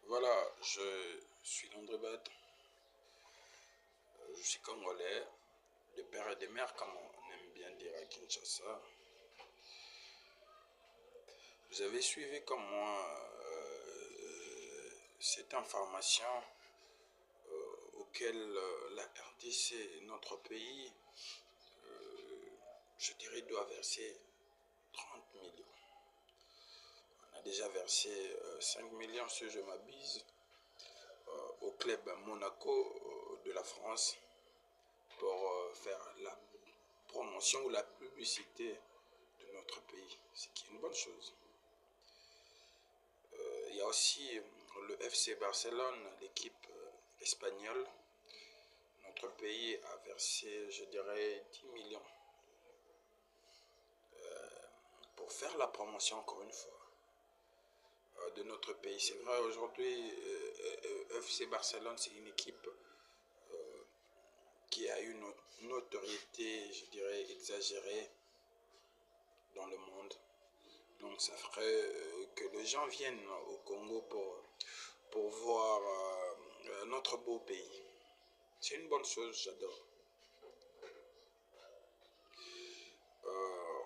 Voilà, je suis André Bat, je suis congolais, de père et de mère, comme on aime bien dire à Kinshasa. Vous avez suivi comme moi cette information auquel la RDC, notre pays, je dirais, doit verser 30 millions. On a déjà versé 5 millions, si je m'abuse, au club Monaco de la France pour faire la promotion ou la publicité de notre pays, ce qui est une bonne chose. Il y a aussi le FC Barcelone, l'équipe espagnole. Notre pays a versé, je dirais, 10 millions pour faire la promotion, encore une fois, de notre pays. C'est vrai, aujourd'hui, FC Barcelone, c'est une équipe qui a une notoriété, je dirais, exagérée dans le monde. Donc ça ferait que les gens viennent au Congo pour voir notre beau pays. C'est une bonne chose, j'adore.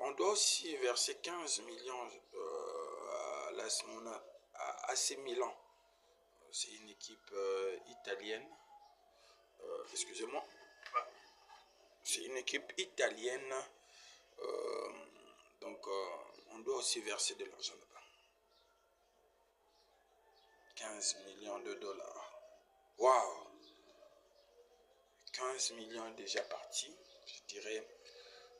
On doit aussi verser 15 millions à AC Milan. C'est une équipe italienne. Excusez-moi. C'est une équipe italienne. Donc on doit aussi verser de l'argent là-bas. 15 millions de dollars. Waouh! 15 millions déjà partis, je dirais,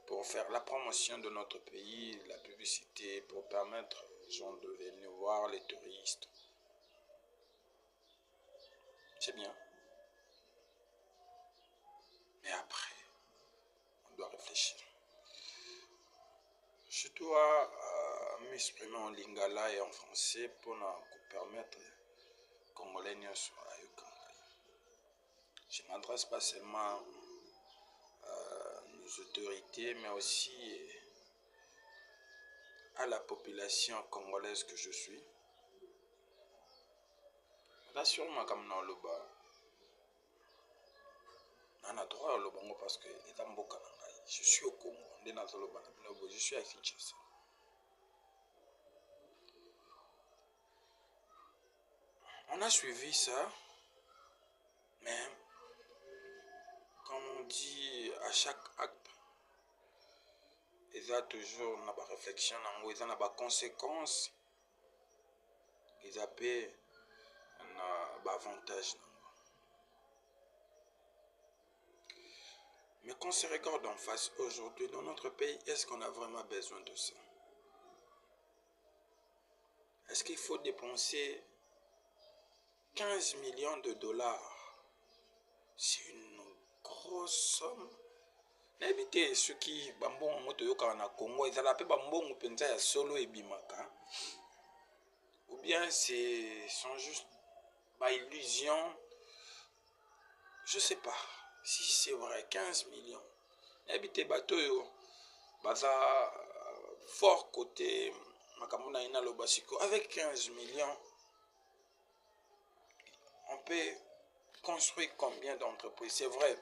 pour faire la promotion de notre pays, la publicité, pour permettre aux gens de venir voir, les touristes. C'est bien. Mais après, on doit réfléchir. Je dois m'exprimer en lingala et en français pour nous permettre Congolais à Yukanga. Je ne m'adresse pas seulement aux autorités, mais aussi à la population congolaise que je suis. Rassure-moi comme dans le bas. On a droit à l'Obango parce que je suis au Congo, je suis à Kinshasa. On a suivi ça, mais comme on dit, à chaque acte, il y a toujours une réflexion, il y a des conséquences, il y a des avantages. Mais quand on se regarde en face aujourd'hui dans notre pays, est-ce qu'on a vraiment besoin de ça? Est-ce qu'il faut dépenser 15 millions de dollars? C'est une grosse somme. N'habitez ceux qui bambon moto yoka na Congo, ils allaient bambon penza ya solo et bimaka. Ou bien c'est sont juste illusions. Je sais pas si c'est vrai. 15 millions. N'habitez bateau yo baza fort côté makamuna ina lobasiko. Avec 15 millions, on peut construire combien d'entreprises? C'est vrai.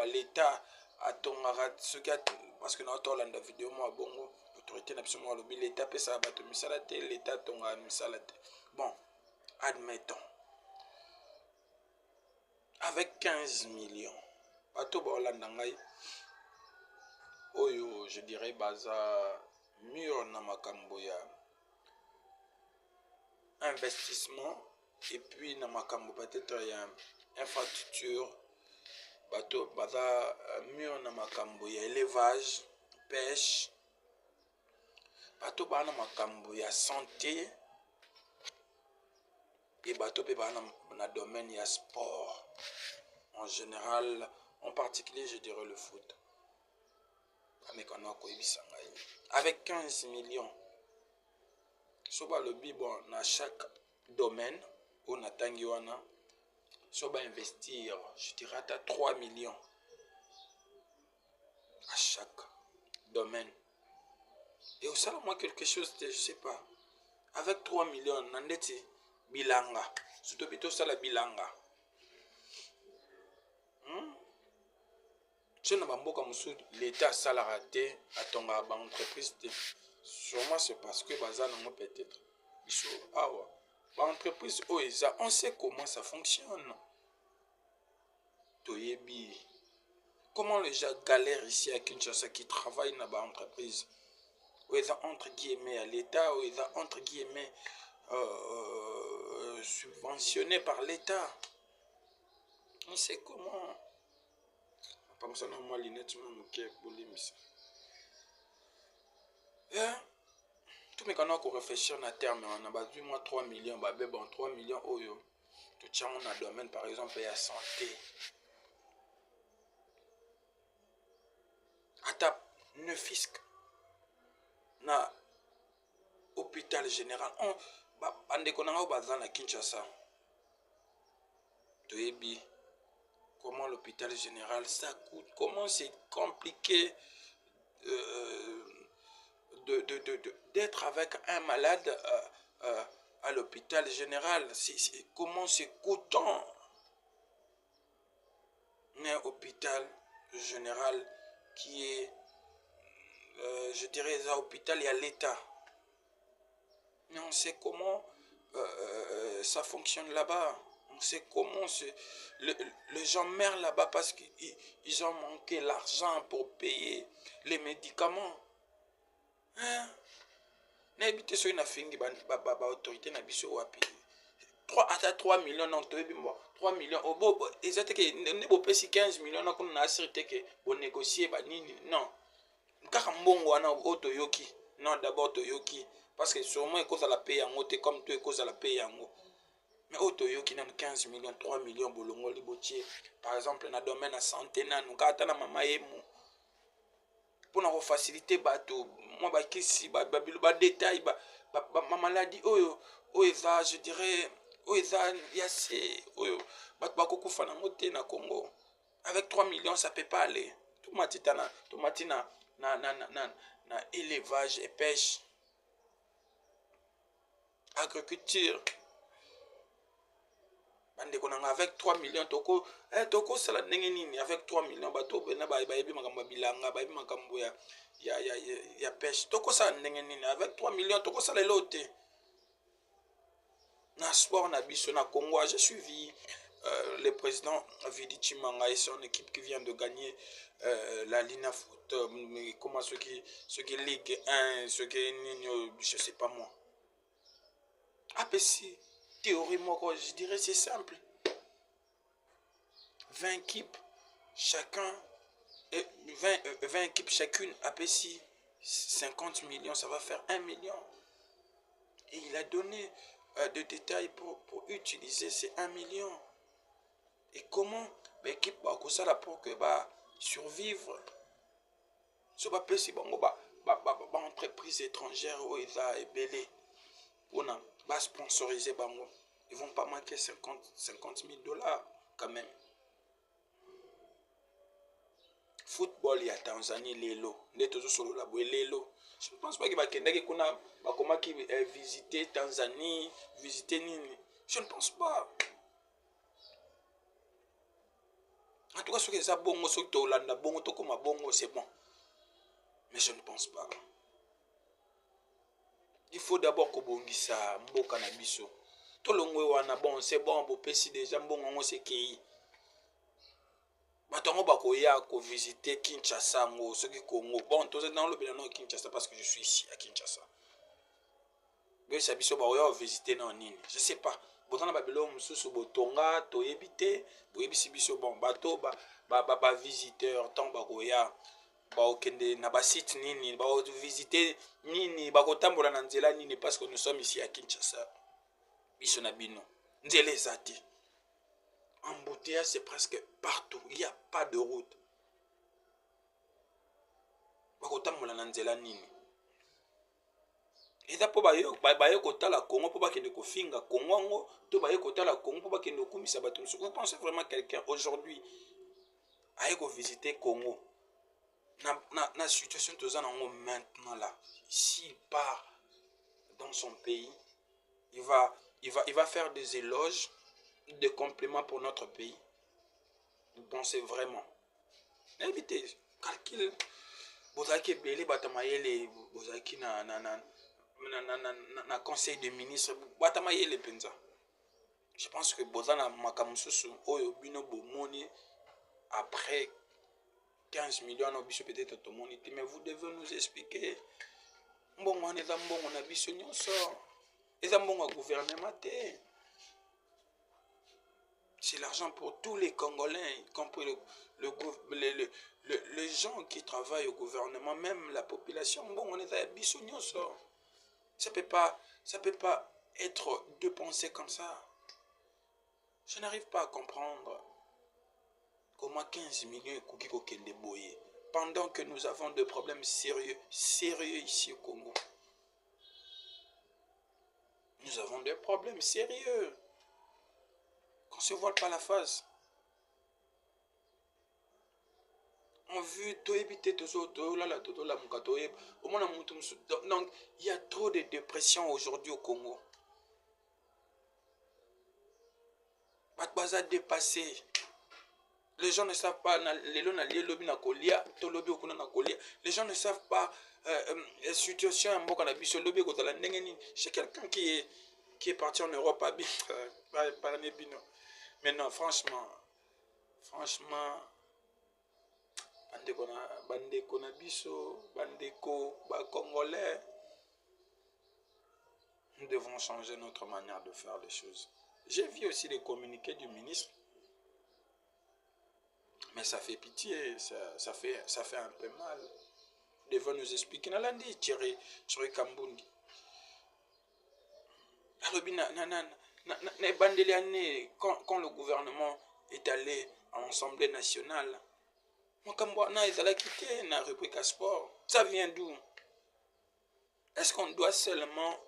L'État a ton ce gars parce que notre la vidéo moi bongo autorité absolument l'État peut ça bateau misalate l'État tonga misalate. Bon, admettons avec 15 millions bateau baolanda ngai oyo je dirais baza mur na makambo ya investissement et puis na makambo peut-être ya infrastructure bateau baza mur na makambo ya élevage pêche bateau bana makambo ya santé et bateau pe bana na domaine ya sport en général, en particulier je dirais le foot. Avec 15 millions soba le bon dans chaque domaine où on a tangiwana soba investir je dirais à 3 millions à chaque domaine et au salaire moi quelque chose de, je sais pas avec 3 millions nandeti bilanga surtout bito sala bilanga chez na bamboka musu l'état salara te atonga ba entreprise te sûrement c'est parce que baza nango peut-être biso awa ba entreprise oeza on sait comment ça fonctionne toyebi comment les gens galèrent ici à Kinshasa qui travaillent dans ba entreprise oeza entre guillemets à l'état oeza entre guillemets subventionné par l'état on sait comment comme ça moi lunette moke bolimisa tout mais quand on réfléchit à terme on a battu moi 3 millions bah bon 3 millions oyo tout tient on a domaine par exemple la santé ata ne fisc na hôpital général on bandeko nanga baza na Kinshasa toyebi comment l'hôpital général ça coûte, comment c'est compliqué d'être avec un malade à l'hôpital général, comment c'est coûtant. Un hôpital général qui est, je dirais, un hôpital, il y a l'État. Mais on sait comment ça fonctionne là-bas. On sait comment les gens meurent là-bas parce qu'ils ont manqué l'argent pour payer les médicaments. Hein? N'habitez sur une fingi autorité na biso wapi 3 millions non 3 millions au beau exact que ne bo pesi 15 millions na kuna na assurité que bon négocier ba nini non kaka mbongo wana otoyoki non d'abord toyoki parce que sûrement cause à la paye yango te comme toi cause à la paye yango mais otoyoki na 15 millions 3 millions bolongo libotier par exemple na domaine la santé na ngata na mama yemu pour faciliter bateau moi bakisi ba détail ba maladie oyo eza je dirais oyo eza yase oyo bato bakokufa nango te na Congo avec 3 millions ça peut pas aller tomati na élevage et pêche agriculture bandeko nanga avec 3 millions toko sala ndenge nini avec 3 millions bato bena bayebi makambo bilanga bayebi makambo ya pêche toko sala ndenge nini avec 3 millions toko sala elote na sport na biso na Congo j'ai suivi le président Vidi Chimanga et son équipe qui vient de gagner la Lina Foot comment ceux qui Ligue 1 ceux qui je sais pas moi APC théorie moi je dirais c'est simple 20 équipes chacun 20 équipes chacune APC 50 millions ça va faire 1 million et il a donné de détails pour utiliser ces 1 million et comment l'équipe va pour que survivre ce va passer entreprise étrangère où ils a belé on a sponsorisé bango ils vont pas manquer 50 000 $ quand même football ya Tanzanie lelo ndeto zo solo la lelo je ne pense pas que bakendaki kuna bakomaki visiter Tanzanie visiter nini je ne pense pas en tout cas ce que ça bongo ce to landa bongo to koma bongo c'est bon mais je ne pense pas il faut d'abord kobongisa mboka na biso to longwe wana bon c'est bon bo pesi déjà mbongo ngo sekei batongo bakoya ko visiter Kinshasa ngo ce qui Congo bon tous dans le bilan Kinshasa parce que je suis ici à Kinshasa mais ça biso bakoya visiter na nini je sais pas botana babelo mususu botonga to yebite boyebisi biso bon bato ba visiteur tant bakoya baokende na ba site nini ba visiter nini bakotambola na nzela nini parce que nous sommes ici à Kinshasa biso na bino nzela ezati embouteillage c'est presque partout il y a pas de route bakotambola na nzela nini eza po baye kotala Congo po bakende kofinga Congo ngo to baye kotala Congo po bakende kokumisa bato musu vous pensez vraiment quelqu'un aujourd'hui aye ko visiter Congo na situation toza nango maintenant là s'il part dans son pays il va faire des éloges, des compliments pour notre pays. Vous pensez vraiment? Évitez, calcul. Bozaki ebele batamayele, bozaki na conseil de ministre, batamayele penza. Je pense que bozana makamususu oyo bino bomoni après 15 millions peut-être tout le monde, mais vous devez nous expliquer. Mbongo wana eza mbongo na biso nyonso. Eza mbongo gouvernement te. C'est l'argent pour tous les Congolais, y compris les gens qui travaillent au gouvernement, même la population. Bon, on est à Bissonio, ça peut pas être de penser comme ça. Je n'arrive pas à comprendre comment 15 millions de boyer pendant que nous avons des problèmes sérieux ici au Congo. Nous avons des problèmes sérieux. Qu'on ne se voile pas la face. On veut tout éviter tout ça, donc il y a trop de dépression aujourd'hui au Congo. Batbaza dépassé. Les gens ne savent pas. Les gens ne savent pas la situation en Bokanabiso. C'est quelqu'un qui est parti en Europe à mais non, franchement, bandeko na biso, bandeko ba Congolais, nous devons changer notre manière de faire les choses. J'ai vu aussi les communiqués du ministre, mais ça fait pitié, ça fait un peu mal. Ils devons nous expliquer. Nalandi Thierry Kambundi. Quand le gouvernement est allé à l'Assemblée nationale, ça vient d'où? Est-ce qu'on doit seulement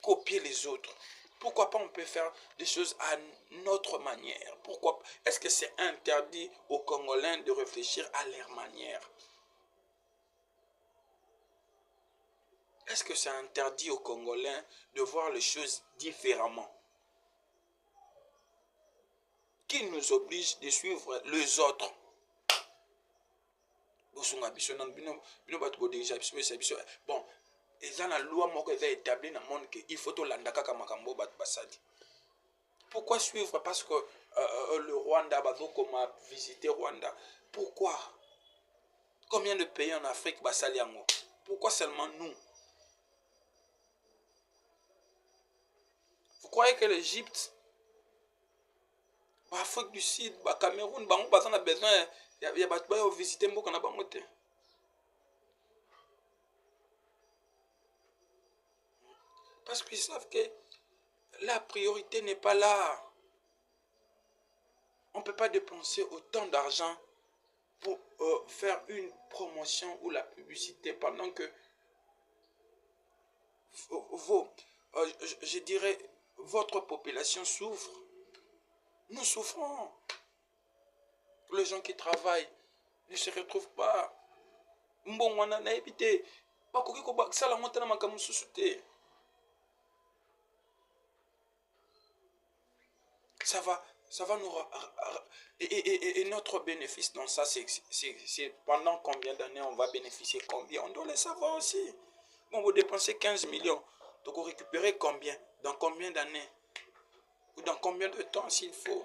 copier les autres? Pourquoi pas on peut faire des choses à notre manière? Pourquoi? Est-ce que c'est interdit aux Congolais de réfléchir à leur manière? Est-ce que c'est interdit aux Congolais de voir les choses différemment? Qui nous oblige de suivre les autres? Bon, ils ont la loi établie dans le monde qu'il faut tout l'andaka comme basadi. Pourquoi suivre? Parce que le Rwanda, a visité Rwanda. Pourquoi? Combien de pays en Afrique basaliango? Pourquoi seulement nous? Vous croyez que l'Égypte, l'Afrique du Sud, le Cameroun, on a besoin de visiter Mboka na bango te? Parce qu'ils savent que la priorité n'est pas là. On ne peut pas dépenser autant d'argent pour faire une promotion ou la publicité pendant que je dirais, votre population souffre. Nous souffrons. Les gens qui travaillent ne se retrouvent pas. Ça va nous... Et notre bénéfice dans ça, c'est pendant combien d'années on va bénéficier, combien? On doit le savoir aussi. Bon, vous dépensez 15 millions. Donc, vous récupérez combien? Dans combien d'années? Ou dans combien de temps s'il faut?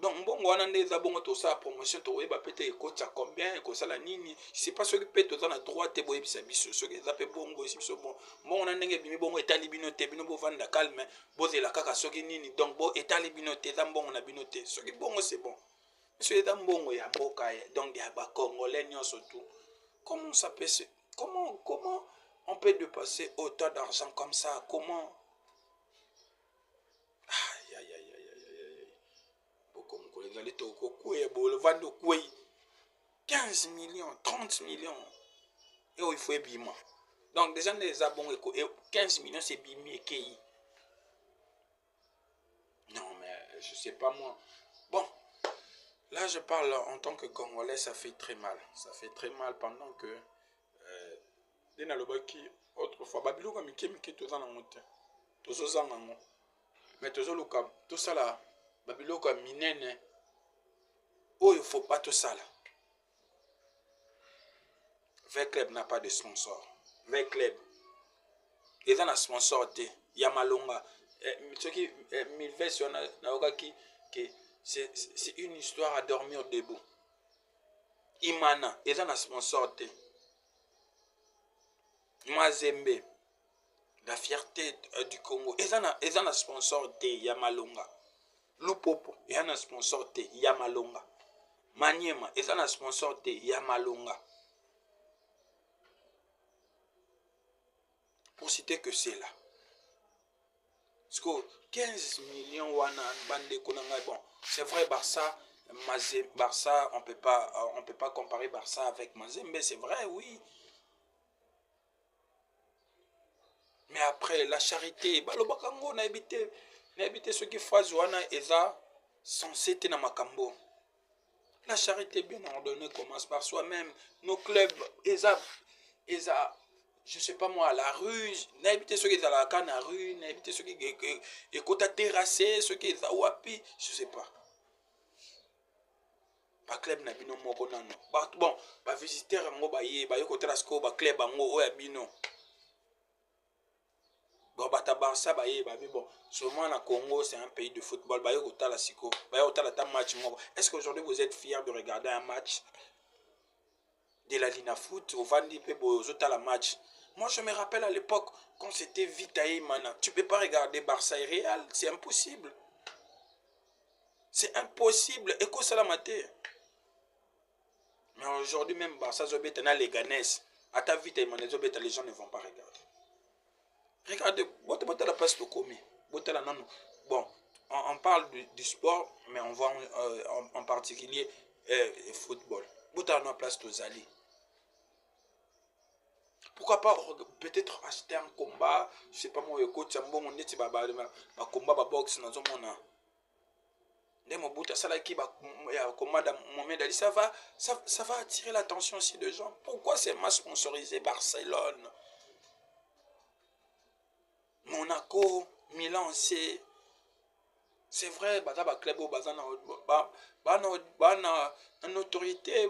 Donc, bon, on a des abonnés, tout ça, promotion, tout ça, peut-être combien, ça la nini. C'est pas ce qui peut être dans la droite, et bon, ce qui est bongo, c'est bon. Bon, on a des bon, état libinoté, binobo vanda calme, bosé la caca, ce qui nini. Donc, bon, état libinoté, bon, on a binoté. Ce qui est bon, c'est bon. Ce qui est bon, il y a boka, donc il y a ba congolais, surtout. Comment ça peut se. Comment on peut dépasser autant d'argent comme ça? Comment? Aïe, aïe, aïe, aïe, aïe, aïe. Les allez le vendre 15 millions, 30 millions. Et il faut bima. Donc, déjà, les abonnés, 15 millions, c'est bimi et kei. Non, mais je sais pas moi. Bon, là, je parle en tant que Congolais, ça fait très mal. Ça fait très mal pendant que. autrefois babiloko mike mike toza nango te tozozanga ngo mais tozoluka tosala babiloko ya minene oyo faut pas tosala. V Club n'a pas de sponsor. V Club eza na sponsor te ya malonga soki Milves naokaki que c'est une histoire à dormir debout. Imana eza na sponsor te. Mazembe la fierté du Congo eza na sponsor te ya malonga. Lupopo eza na sponsor te ya malonga. Maniema eza na sponsor te ya malonga. Pour citer que c'est là. Parce que 15 millions wana bande konanga bon, c'est vrai Barça on peut pas comparer Barça avec Mazembe, c'est vrai oui. Mais après la charité, balobakango na habité ceux qui font wana eza censé te na makambo. La charité bien ordonnée commence par soi-même. Nos clubs eza je sais pas moi, à la rue, n'habiter ceux qui sont à la rue, n'habiter ceux qui sont terrassés, ceux qui sont wapi, je sais pas. Ba club na bino moko nano. Bon, ba visiteur ngo ba ye, ba yo kotela sko ba club ngo oya bino. Bon bata Barça ba ye ba bon, seulement na Congo, c'est un pays de football, ba yo kotala siko, ba yo kotala ta match moko. Est-ce qu'aujourd'hui vous êtes fiers de regarder un match de la Lina Foot au Vandi Pebo la match? Moi, je me rappelle à l'époque, quand c'était Vitae Mana, tu ne peux pas regarder Barça et Real, c'est impossible. C'est impossible. Et quoi ça la maté? Mais aujourd'hui, même Barça, Zobetana, les Ganes, à ta Vitae Mana, les gens ne vont pas regarder. Regardez, bota la place de commis. Bon, on parle du sport, mais on voit en particulier football. Bota la place de Zali. Pourquoi pas peut-être acheter un combat, je sais pas moi, coach Sambo, on est ba combat ba boxe dans un monde. Ndemo buta salaki ba combat Mohamed Ali, ça va attirer l'attention aussi de gens. Pourquoi c'est mal sponsorisé Barcelone, Monaco, Milan, c'est vrai, ba club au bazana ba en autorité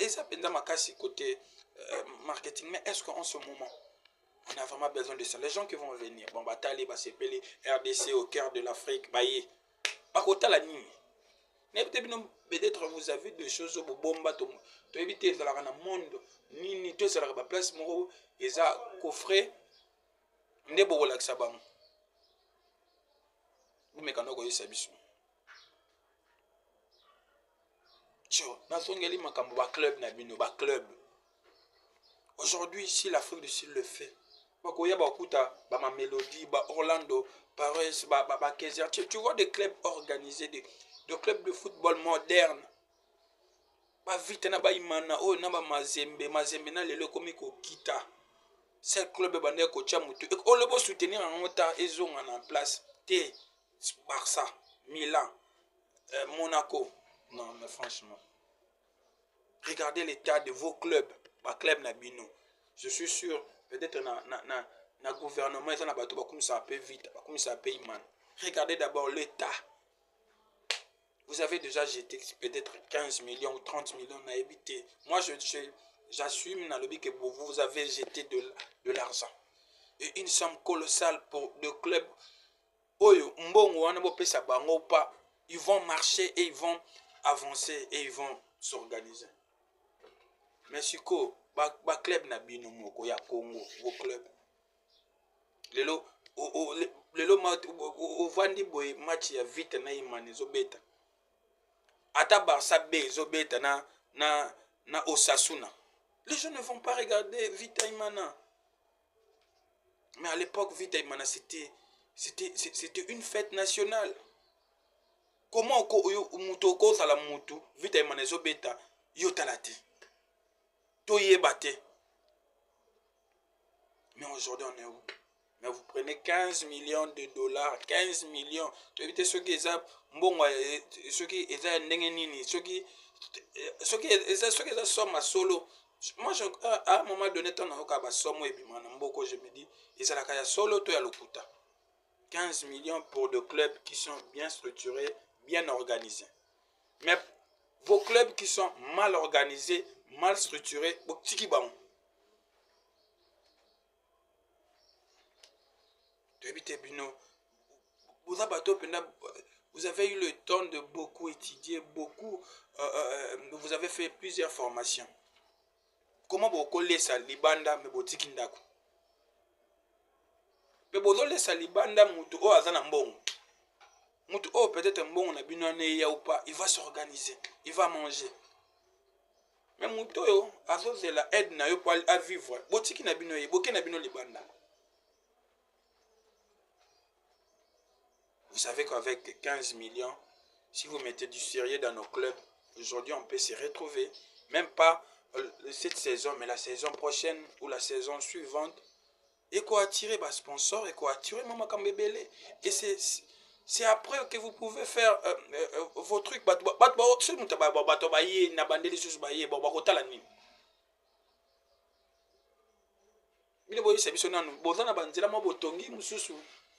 et ça pendant ma casse côté marketing, mais est-ce qu'en ce moment on a vraiment besoin de ça? Les gens qui vont venir, bon, Batali, Basepeli, RDC au cœur de l'Afrique, Baye, par contre, la nuit. Peut-être vous avez des choses au bomba, tu éviter dans le monde, ni tout ça, la place, moro, et ça, coffret, n'est pas relax à bam. Vous me connaissez, ça bisou. Tcho, na zongeli makambo ba club na bino, ba club. Aujourd'hui, ici, l'Afrique du Sud le fait. Bakoya bakuta, ma Mélodie, ba Orlando, Paris, ba Kézia. Tu vois des clubs organisés, des clubs de football modernes. Ba vite na ba imana, oh na ba Mazembe na lelo komi ko kita. C'est club bandé ko chamutu. Et on le peut soutenir en mota et en place. T, Barça, Milan, Monaco. Non, mais franchement. Regardez l'état de vos clubs. Ba club na bino. Je suis sûr, peut-être na gouvernement, ils ont abattu comme ça peut vite, comme ça peut iman. Regardez d'abord l'état. Vous avez déjà jeté peut-être 15 millions ou 30 millions à habiter. Moi, j'assume dans le but que vous avez jeté de l'argent. Et une somme colossale pour le club. Ils vont marcher et ils vont avancer et ils vont s'organiser. Mais si quoi, ba club na bino moko ya Congo, vos clubs. Lelo vandi boy match ya vite na imani zobeta. Ata Barça B zobeta na Osasuna. Les gens ne vont pas regarder Vita Imana. Mais à l'époque, Vita Imana, c'était une fête nationale. Comment Mutoko Salamutu, Vita Imana zobeta, yotalate. Mais aujourd'hui, on est où? Mais vous prenez 15 millions de dollars, 15 millions. Tu évitez ceux qui ont ceux qui ont ceux qui sont solo. Moi, à un moment donné, je me dis, Izalakaya solo to ya lokuta. 15 millions pour des clubs qui sont bien structurés, bien organisés. Mais vos clubs qui sont mal organisés, mal structurés, vous avez eu le temps de beaucoup étudier, beaucoup, vous avez fait plusieurs formations. Comment vous collez ça, libanda, mais vous tiki ndako? Mais vous collez ça, libanda, mutu o azana mbongo. Mutu o peut-être mbongo na bino ne ya ou pas, il va s'organiser, il va manger. Mais mutu yo, azoze la aide na yo pour à vivre. Botiki na bino ye, boke na bino libanda. Vous savez qu'avec 15 millions, si vous mettez du sérieux dans nos clubs, aujourd'hui on peut se retrouver, même pas cette saison, mais la saison prochaine ou la saison suivante, et qu'on attire des sponsors, et qu'on attire Mama Kambebele. Et c'est après que vous pouvez faire vos trucs.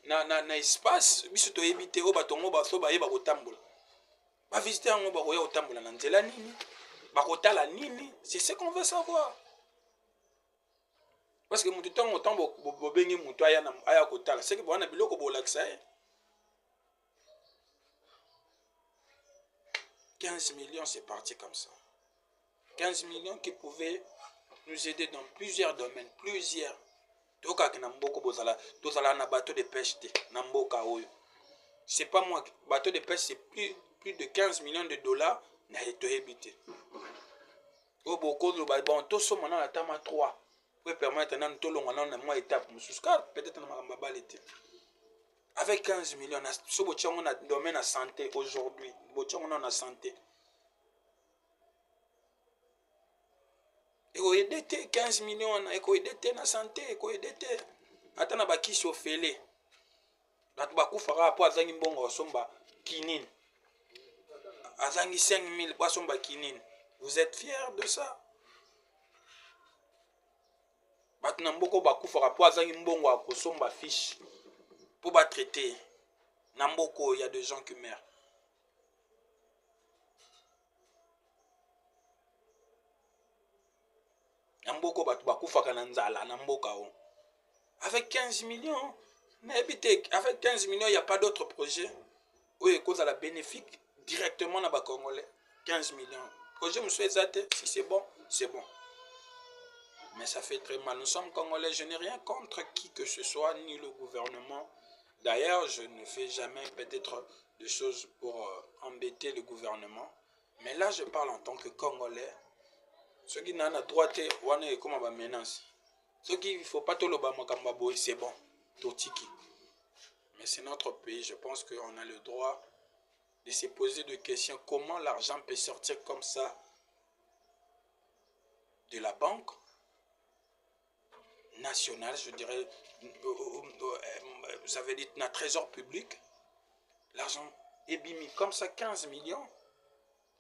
Na espace biso toyebi te oyo bato yango baso bayeba kotambola bavisite yango bakoya kotambola na nzela nini bakotala nini, c'est ce qu'on veut savoir. Parce que mutu ntango ntango bobengi mutu aya kotala c'est que bwana biloko bolakisa ye. 15 millions c'est parti comme ça. 15 millions qui pouvaient nous aider dans plusieurs domaines, plusieurs. Na bateau de pêche na mboka oyo. C'est pas moi, bateau de pêche c'est plus de 15 millions de dollars na etoyebite. O boko lo ba bon to soma na tama 3 pour permettre na to longa na moi étape mususu car peut-être na makamba balete. Avec 15 millions na so bo tchango na domaine de santé aujourd'hui, bo tchango na santé. Et aider 15 millions et aider na santé, et aider atana bakisi ofele. Bato bakufaka po azangi mbongo osomba kinini. Azangi 5000 po asomba kinini. Vous êtes fiers de ça? Bato na mboko bakufaka po azangi mbongo akosomba fiche po ba traiter. Na mboko il y a des gens qui meurent. Na mboko bato bakufaka na nzala na mboka o. Avec 15 millions, avec 15 millions, il n'y a pas d'autre projet. Oui, cause à la bénéfique directement dans les Congolais. 15 millions. Projet, si c'est bon, c'est bon. Mais ça fait très mal. Nous sommes Congolais. Je n'ai rien contre qui que ce soit, ni le gouvernement. D'ailleurs, je ne fais jamais peut-être de choses pour embêter le gouvernement. Mais là, je parle en tant que Congolais. Ceux qui n'ont pas droit, on est comme une menace. Ce qu'il ne faut pas tout le bas, c'est bon. Totiki. Mais c'est notre pays. Je pense qu'on a le droit de se poser des questions. Comment l'argent peut sortir comme ça de la banque nationale, je dirais, vous avez dit, un trésor public. L'argent est bimi comme ça, 15 millions.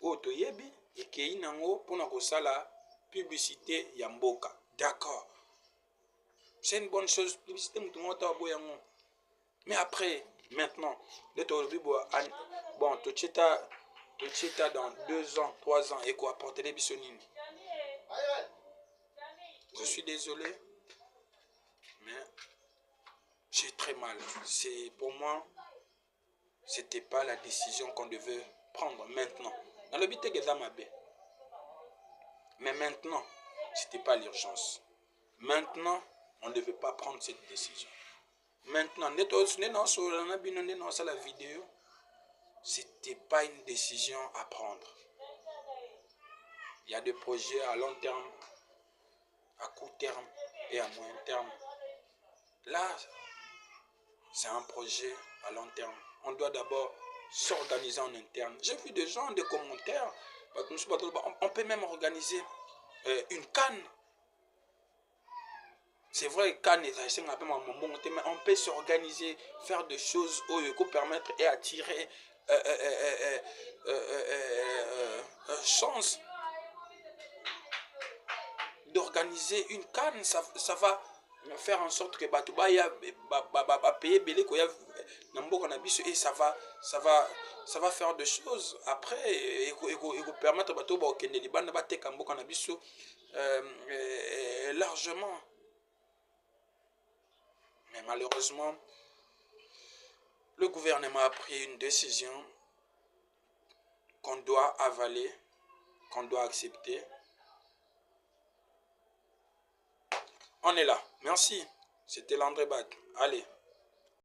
Auto yebi et qui nango pour la publicité yamboka. D'accord. C'est une bonne chose. Publicité, mais après, maintenant, bon, Tochita dans 2 ans, 3 ans, et quoi apporter les bissonines. Je suis désolé, mais j'ai très mal. Pour moi, c'était pas la décision qu'on devait prendre maintenant. Dans le but de mais maintenant, c'était pas l'urgence. Maintenant, on ne devait pas prendre cette décision. Maintenant, la vidéo, c'était pas une décision à prendre. Il y a des projets à long terme, à court terme et à moyen terme. Là, c'est un projet à long terme. On doit d'abord s'organiser en interne. J'ai vu des gens, des commentaires. On peut même organiser une canne. C'est vrai que mais on peut s'organiser, faire des choses qui permettre et attirer chance. d'organiser une CAN, ça va faire en sorte que Batouba ya payer belé koya nambo kanabiso et ça va faire des choses après et permettre Batouba au Kenya Liban ba te kambo kanabiso largement. Mais malheureusement, le gouvernement a pris une décision qu'on doit avaler, qu'on doit accepter. On est là. Merci. C'était l'André Bach. Allez.